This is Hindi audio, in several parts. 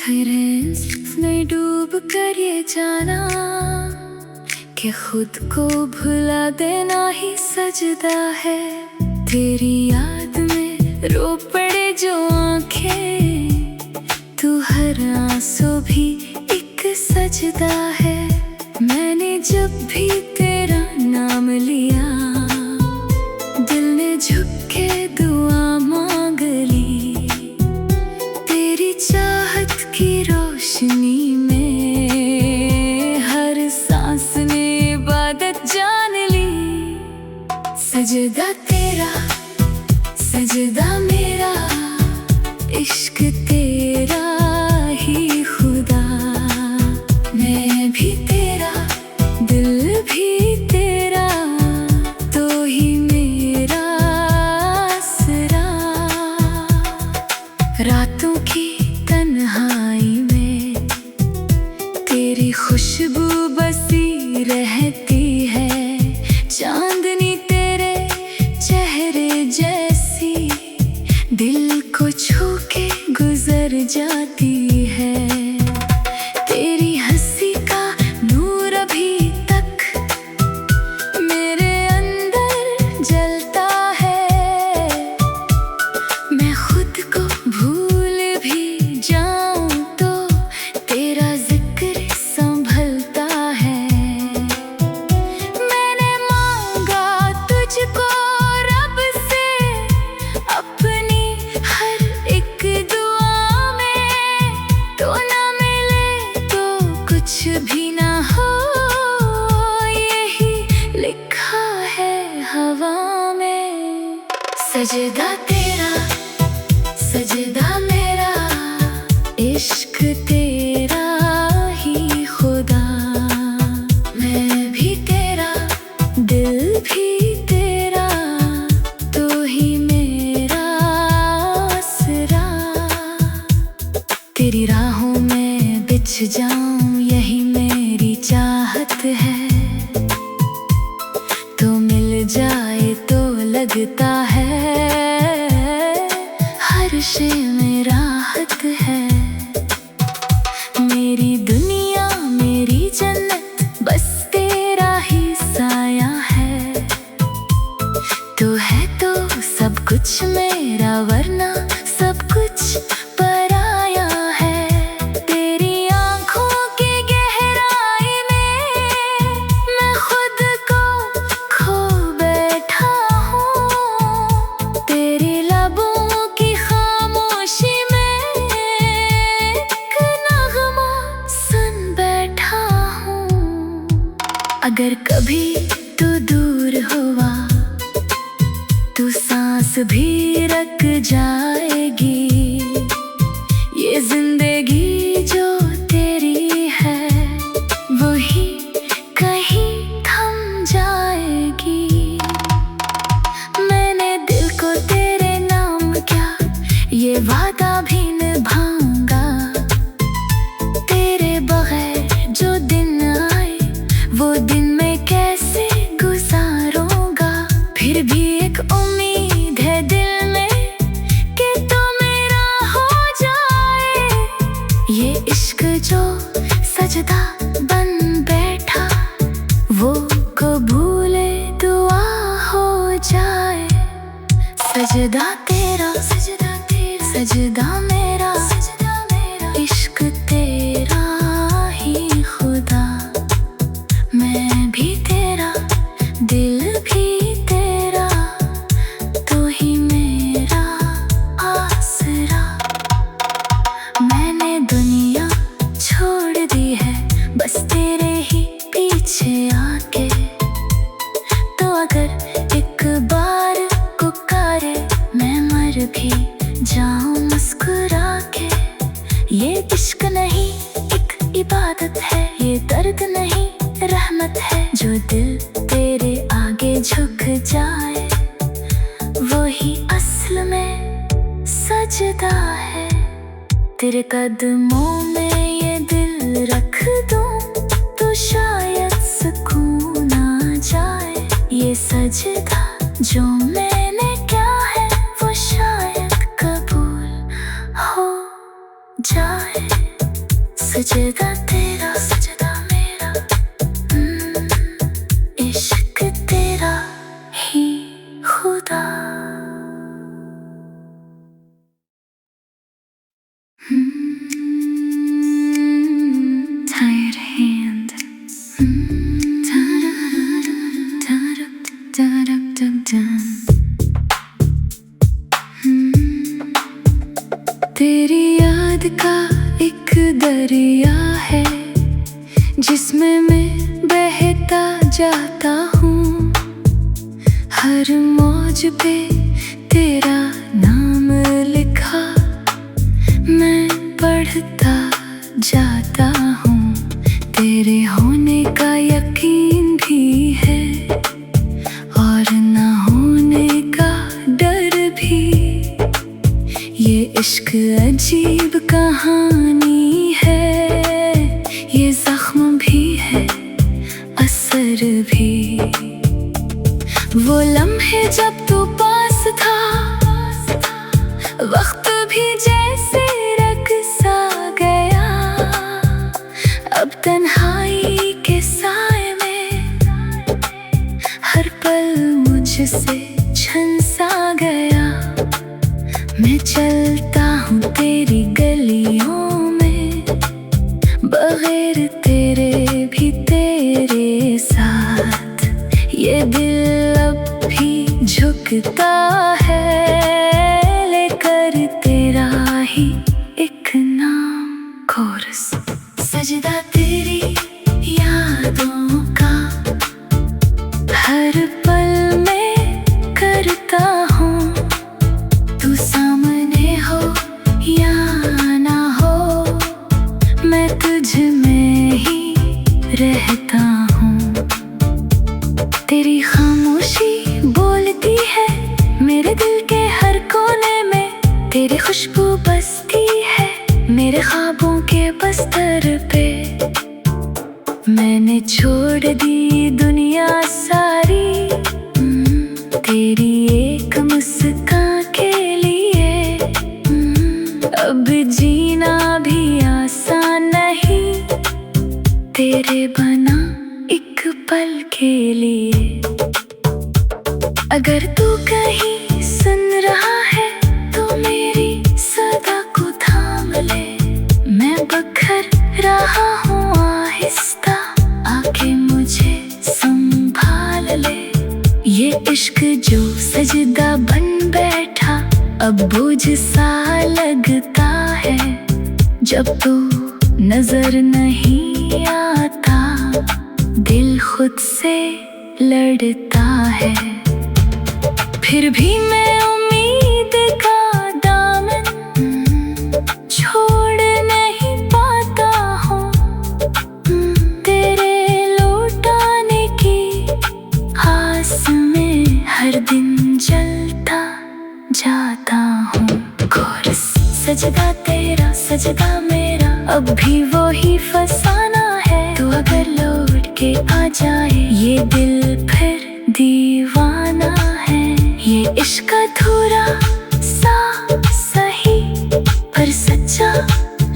डिफरेंस में डूब कर ये जाना कि खुद को भुला देना ही सजदा है। तेरी याद में रो पड़े जो आंखें, तू हर आंसू भी एक सजदा है। मैंने जब भी तेरा नाम लिया, दिल ने झुक के दुआ मांग ली। तेरी चाहत की रोशनी में हर सांस ने इबादत जान ली। सजदा तेरा, सजदा मेरा, इश्क तेरा ही खुदा। मैं भी तेरा, दिल भी तेरा, तो ही मेरा आसरा। रातों की तन्हाई में तेरी खुशबू बसी रहती है। चांदनी तेरे चेहरे जैसी दिल को छू के गुजर जाती है। तेरी हंसी का नूर अभी तक मेरे अंदर जलता है। मैं खुद को भूल भी जाऊं तो तेरा जिक्र संभलता है। मैंने मांगा तुझको रब से अपनी हर एक दुआ में, तो ना मिले तो कुछ भी ना हो, यही लिखा है हवा में। सजदा तेरा, सजदा मेरा, इश्क तेरा ही खुदा। मैं भी तेरा, दिल भी तेरा, तो ही मेरा आसरा। तेरी राहों में बिछ जाऊं यही मेरी चाहत है। तो मिल जाए तो लगता है हर शे में राहत है। मेरी दुनिया मेरी जन्नत बस तेरा ही साया है। तो है तो सब कुछ मेरा, वरना सब कुछ पराया है। तेरी आंखों की गहराई में मैं खुद को खो बैठा हूँ। तेरे लबों की खामोशी में एक नगमा सुन बैठा हूँ। अगर कभी तू दूर हुआ तू सांस भी रख जाएगी। ये जिंदगी जो तेरी है वही कहीं थम जाएगी। मैंने दिल को तेरे नाम क्या ये वादा भी निभाऊंगा। तेरे बगैर जो दिन आए वो दिन मैं कैसे गुजारूंगा। फिर भी एक उम्मीद है दिल में कि तू मेरा हो जाए। ये इश्क जो सजदा बन बैठा वो कबूले दुआ हो जाए। सजदा तेरा, सजदा तेरा, सजदा मेरा, सजदा मेरा, इश्क तेरा ही खुदा। मैं भी तेरा, दिल भी तेरा, तो ही मेरा आसरा। मैंने दुनिया छोड़ दी है बस तेरे ही पीछे आके। तो अगर एक बार पुकारे मैं मर भी जाऊं मुस्कुरा के। ये इश्क नहीं एक इबादत है, ये दर्द नहीं रहमत है। जो दिल तेरे आगे झुक जाए वही असल में सजदा है। तेरे कदमों में ये दिल रख दूं तो शायद सुकून आ जाए। ये सजदा जो मैंने क्या है वो शायद कबूल हो जाए। सजदा तेरा सजदा मेरा, इश्क तेरा ही खुदा। Tired hand. तेरी याद का एक दरिया है जिसमें मैं बहता जाता हूँ। हर मौज पे तेरा नाम लिखा मैं पढ़ता जाता हूँ। तेरे होने का यकीन भी है और ना होने का डर भी। ये इश्क अजीब कहानी है, ये जख्म भी है असर भी। वो लम्हे जब तू पास था, वक्त भी जैसे रग सा गया। अब तन्हाई के साए में हर पल मुझसे छन सा गया। मैं चलता हूँ तेरी गलियों में, बगैर तेरे भी तेरे साथ। ये दिल अब भी झुकता है लेकर तेरा ही एक नाम। कोरस सजदा तेरी यादों का हर पल में करता हूँ। तू सामने हो या ना हो, मैं तुझ में ही रहता हूँ। तेरी खामोशी बोलती है मेरे दिल के हर कोने में। तेरी खुशबू बसती है मेरे ख्वाबों के बस्तर पे। मैंने छोड़ दी दुनिया सारी तेरी एक मुस्कान के लिए। अब जीना भी आसान नहीं तेरे बना एक पल के लिए। अगर तू कहीं सुन रहा है तो मेरी सदा को थाम ले। मैं बखर रहा हूँ आहिस्ता, आके मुझे संभाल ले। ये इश्क जो सजदा बन बैठा अब बोझ सा लगता है। जब तू नजर नहीं आता दिल खुद से लड़ता है। फिर भी मैं उम्मीद का दामन छोड़ नहीं पाता हूँ। तेरे लौटाने की आस में हर दिन जलता जाता हूँ। कोरस सजदा तेरा सजदा मेरा, अब भी वो ही फसाना है। तो अगर लौट के आ जाए ये दिल फिर दीवाना है। ये इश्क अधूरा सा सही पर सच्चा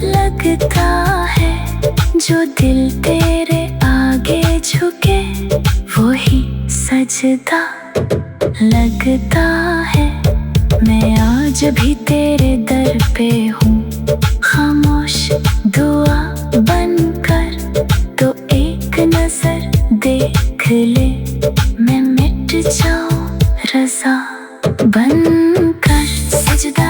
लगता है। जो दिल तेरे आगे झुके वो ही सजदा लगता है। मैं आज भी तेरे दर पे हूँ खामोश दुआ बनकर। तो एक नजर देख ले मैं मिट जाऊं रज़ा बनकर। सजदा